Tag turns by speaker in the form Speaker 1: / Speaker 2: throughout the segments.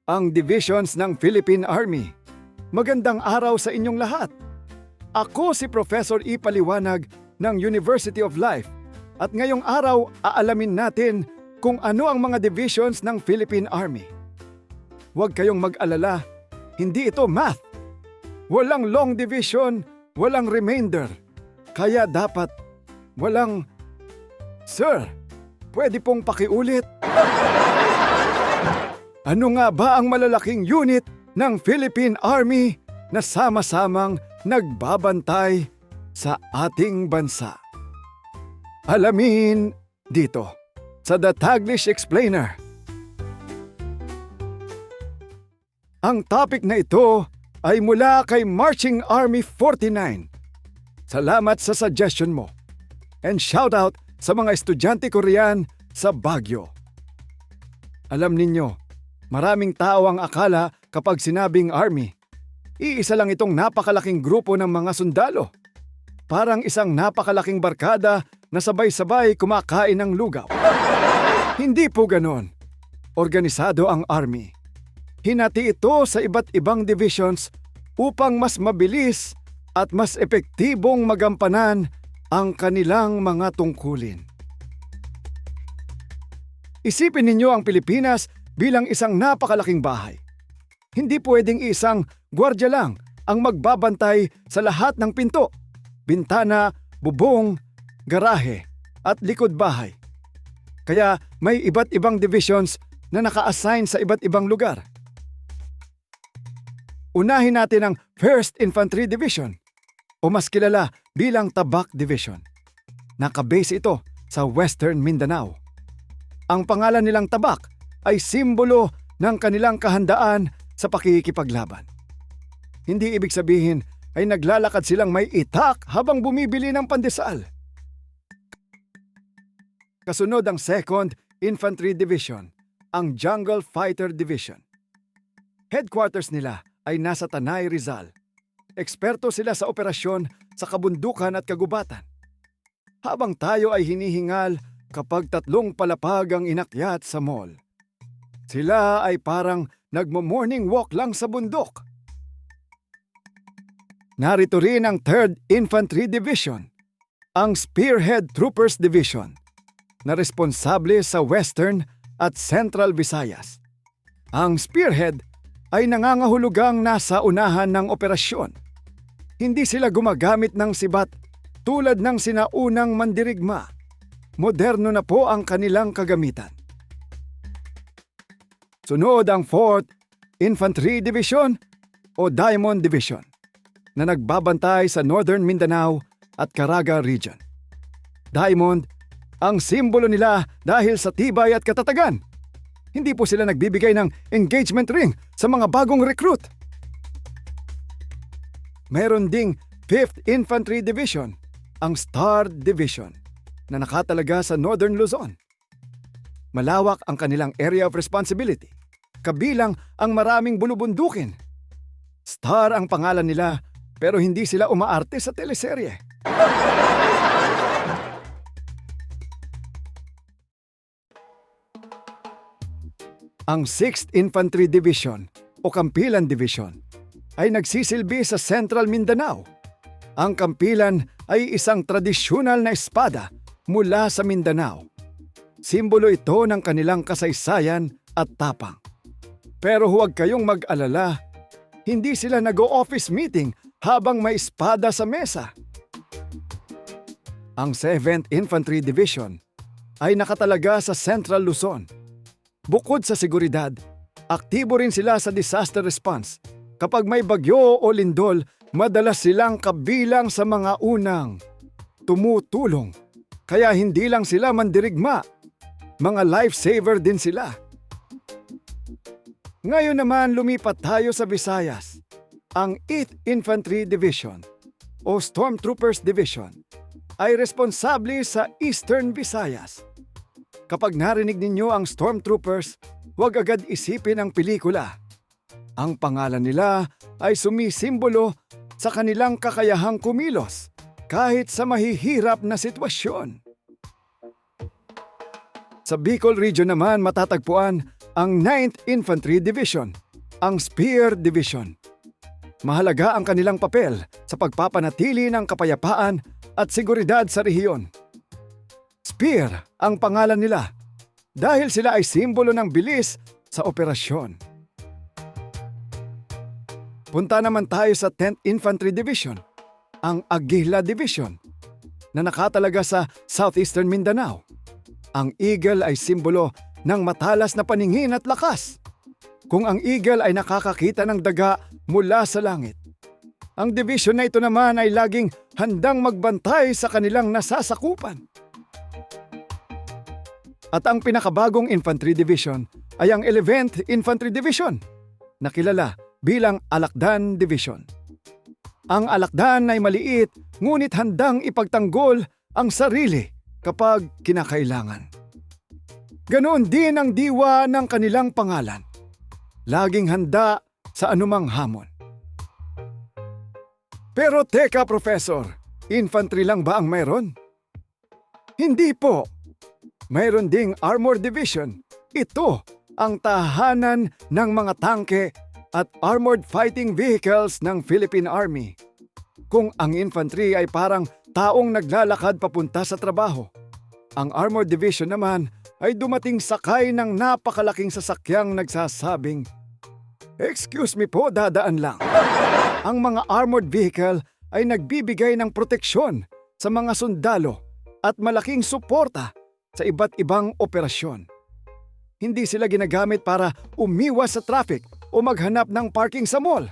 Speaker 1: ang divisions ng Philippine Army. Magandang araw sa inyong lahat. Ako si Professor E. Paliwanag ng University of Life at ngayong araw aalamin natin kung ano ang mga divisions ng Philippine Army. Huwag kayong mag-alala, hindi ito math. Walang long division, walang remainder. Kaya dapat walang, Sir, pwede pong pakiulit? Ano nga ba ang malalaking unit ng Philippine Army na sama-samang nagbabantay sa ating bansa? Alamin dito sa The Taglish Explainer. Ang topic na ito ay mula kay Marching Army 49. Salamat sa suggestion mo. And shout out sa mga estudyante ko riyan sa Baguio. Alam ninyo, maraming tao ang akala kapag sinabing Army, iisa lang itong napakalaking grupo ng mga sundalo. Parang isang napakalaking barkada na sabay-sabay kumakain ng lugaw. Hindi po ganon. Organisado ang Army. Hinati ito sa iba't ibang divisions upang mas mabilis at mas epektibong magampanan ang kanilang mga tungkulin. Isipin ninyo ang Pilipinas bilang isang napakalaking bahay. Hindi pwedeng isang gwardiya lang ang magbabantay sa lahat ng pinto, bintana, bubong, garahe at likod bahay. Kaya may iba't ibang divisions na naka-assign sa iba't ibang lugar. Unahin natin ang 1st Infantry Division o mas kilala bilang Tabak Division. Nakabase ito sa Western Mindanao. Ang pangalan nilang Tabak ay simbolo ng kanilang kahandaan sa pakikipaglaban. Hindi ibig sabihin ay naglalakad silang may itak habang bumibili ng pandesal. Kasunod ang 2nd Infantry Division, ang Jungle Fighter Division. Headquarters nila ay nasa Tanay, Rizal. Eksperto sila sa operasyon sa kabundukan at kagubatan. Habang tayo ay hinihingal kapag 3 palapag ang inakyat sa mall. Sila ay parang nagmo-morning walk lang sa bundok. Narito rin ang 3rd Infantry Division, ang Spearhead Troopers Division, na responsable sa Western at Central Visayas. Ang Spearhead ay nangangahulugang nasa unahan ng operasyon. Hindi sila gumagamit ng sibat tulad ng sinaunang mandirigma. Moderno na po ang kanilang kagamitan. Sunod ang 4th Infantry Division o Diamond Division na nagbabantay sa Northern Mindanao at Caraga Region. Diamond, ang simbolo nila dahil sa tibay at katatagan. Hindi po sila nagbibigay ng engagement ring sa mga bagong recruit. Meron ding 5th Infantry Division, ang Star Division, na nakatalaga sa Northern Luzon. Malawak ang kanilang area of responsibility, kabilang ang maraming bulubundukin. Star ang pangalan nila pero hindi sila umaarte sa teleserye. Ang 6th Infantry Division o Kampilan Division ay nagsisilbi sa Central Mindanao. Ang kampilan ay isang tradisyonal na espada mula sa Mindanao. Simbolo ito ng kanilang kasaysayan at tapang. Pero huwag kayong mag-alala, hindi sila nag-o-office meeting habang may espada sa mesa. Ang 7th Infantry Division ay nakatalaga sa Central Luzon. Bukod sa seguridad, aktibo rin sila sa disaster response. Kapag may bagyo o lindol, madalas silang kabilang sa mga unang tumutulong. Kaya hindi lang sila mandirigma, mga lifesaver din sila. Ngayon naman lumipat tayo sa Visayas. Ang 8th Infantry Division o Stormtroopers Division ay responsable sa Eastern Visayas. Kapag narinig ninyo ang Stormtroopers, huwag agad isipin ang pelikula. Ang pangalan nila ay sumisimbolo sa kanilang kakayahang kumilos kahit sa mahihirap na sitwasyon. Sa Bicol Region naman matatagpuan ang 9th Infantry Division, ang Spear Division. Mahalaga ang kanilang papel sa pagpapanatili ng kapayapaan at seguridad sa rehiyon. Spear ang pangalan nila dahil sila ay simbolo ng bilis sa operasyon. Punta naman tayo sa 10th Infantry Division, ang Aguila Division, na nakatalaga sa Southeastern Mindanao. Ang eagle ay simbolo ng matalas na paningin at lakas. Kung ang eagle ay nakakakita ng daga mula sa langit, ang division na ito naman ay laging handang magbantay sa kanilang nasasakupan. At ang pinakabagong infantry division ay ang 11th Infantry Division, na kilala bilang Alakdan Division. Ang Alakdan ay maliit ngunit handang ipagtanggol ang sarili kapag kinakailangan. Ganoon din ang diwa ng kanilang pangalan. Laging handa sa anumang hamon. Pero teka, Professor, infantry lang ba ang mayroon? Hindi po. Mayroon ding Armored Division. Ito ang tahanan ng mga tangke at armored fighting vehicles ng Philippine Army. Kung ang infantry ay parang taong naglalakad papunta sa trabaho, ang Armored Division naman ay dumating sakay ng napakalaking sasakyang nagsasabing, "Excuse me po, dadaan lang." Ang mga armored vehicle ay nagbibigay ng proteksyon sa mga sundalo at malaking suporta sa iba't ibang operasyon. Hindi sila ginagamit para umiwas sa traffic o maghanap ng parking sa mall.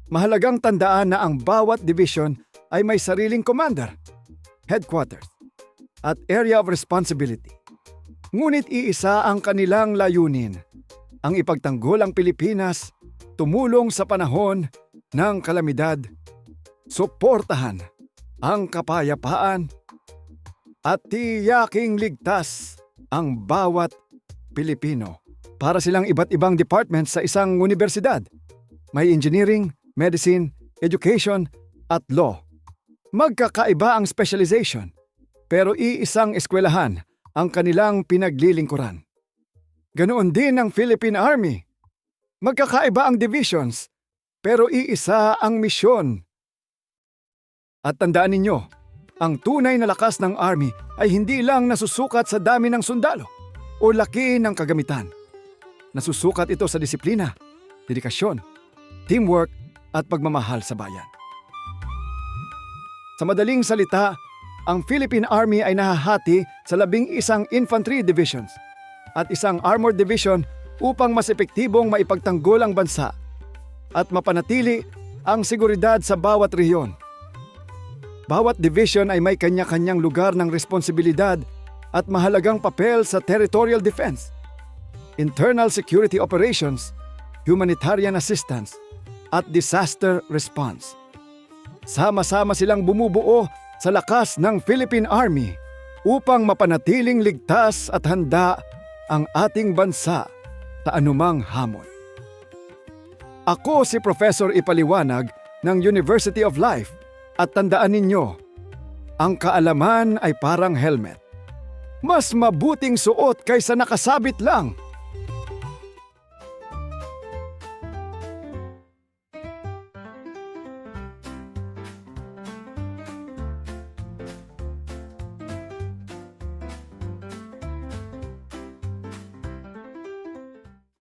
Speaker 1: Mahalagang tandaan na ang bawat division ay may sariling commander, headquarters, at area of responsibility. Ngunit iisa ang kanilang layunin, ang ipagtanggol ang Pilipinas, tumulong sa panahon ng kalamidad, suportahan ang kapayapaan, at tiyaking ligtas ang bawat Pilipino. Para silang iba't ibang departments sa isang universidad. May engineering, medicine, education, at law. Magkakaiba ang specialization, pero iisang eskwelahan ang kanilang pinaglilingkuran. Ganoon din ang Philippine Army. Magkakaiba ang divisions, pero iisa ang misyon. At tandaan ninyo, ang tunay na lakas ng Army ay hindi lang nasusukat sa dami ng sundalo o laki ng kagamitan. Nasusukat ito sa disiplina, dedikasyon, teamwork at pagmamahal sa bayan. Sa madaling salita, ang Philippine Army ay nahahati sa 11 infantry divisions at isang armored division upang mas epektibong maipagtanggol ang bansa at mapanatili ang seguridad sa bawat rehiyon. Bawat division ay may kanya-kanyang lugar ng responsibilidad at mahalagang papel sa territorial defense, internal security operations, humanitarian assistance, at disaster response. Sama-sama silang bumubuo sa lakas ng Philippine Army upang mapanatiling ligtas at handa ang ating bansa sa anumang hamon. Ako si Professor Ipaliwanag ng University of Life at tandaan ninyo, ang kaalaman ay parang helmet. Mas mabuting suot kaysa nakasabit lang.